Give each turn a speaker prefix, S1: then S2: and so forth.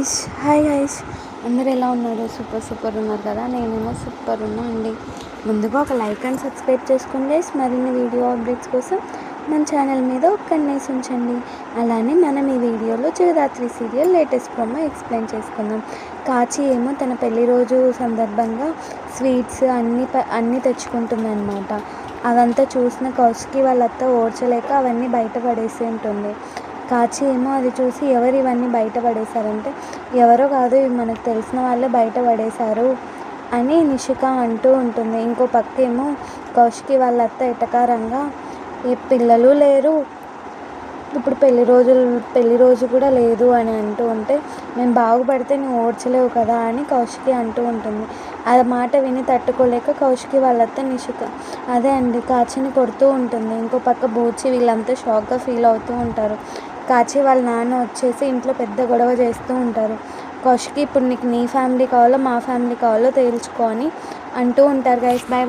S1: Hi guys, అందరు ఎలా ఉన్నారు? సూపర్ ఉన్నారు కదా. నేనేమో సూపర్ ఉన్నా అండి. ముందుగా ఒక లైక్ అండ్ సబ్స్క్రైబ్ చేసుకోండి గైస్. మరిన్ని వీడియో అప్డేట్స్ కోసం మన ఛానల్ మీద ఒక కన్నేసి ఉంచండి. అలానే మనం ఈ వీడియోలో Jagadhatri serial latest promo explain చేసుకుందాం. కాచి ఏమో తన పెళ్లి రోజు సందర్భంగా స్వీట్స్ అన్నీ తెచ్చుకుంటుందన్నమాట. అదంతా చూసిన కౌశికి వాళ్ళ అత్త ఓర్చలేక అవన్నీ బయట పడేసి ఉంటుంది. కాచి ఏమో అది చూసి ఎవరు ఇవన్నీ బయట పడేశారంటే, ఎవరో కాదు, ఇవి మనకు తెలిసిన వాళ్ళే బయట పడేశారు అని నిషిక అంటూ ఉంటుంది. ఇంకో పక్క ఏమో కౌశికి వాళ్ళ అత్త ఎటకారంగా, ఏ పిల్లలు లేరు, ఇప్పుడు పెళ్లి రోజు కూడా లేదు అని అంటూ ఉంటే, మేము బాగుపడితే నువ్వు ఓడ్చలేవు కదా అని కౌశికి అంటూ ఉంటుంది. ఆ మాట విని తట్టుకోలేక కౌశికి వాళ్ళతో నిషిక అదే అండి కాచిని కొడుతూ ఉంటుంది. ఇంకో పక్క బూచి వీళ్ళంతా షాక్గా ఫీల్ అవుతూ ఉంటారు. కాచి వాళ్ళ నాన్న వచ్చేసి ఇంట్లో పెద్ద గొడవ చేస్తూ ఉంటారు. కౌశికి ఇప్పుడు నీకు నీ ఫ్యామిలీ కావాలో మా ఫ్యామిలీ కావాలో తేల్చుకో అని అంటూ ఉంటారు గైస్. Bye bye.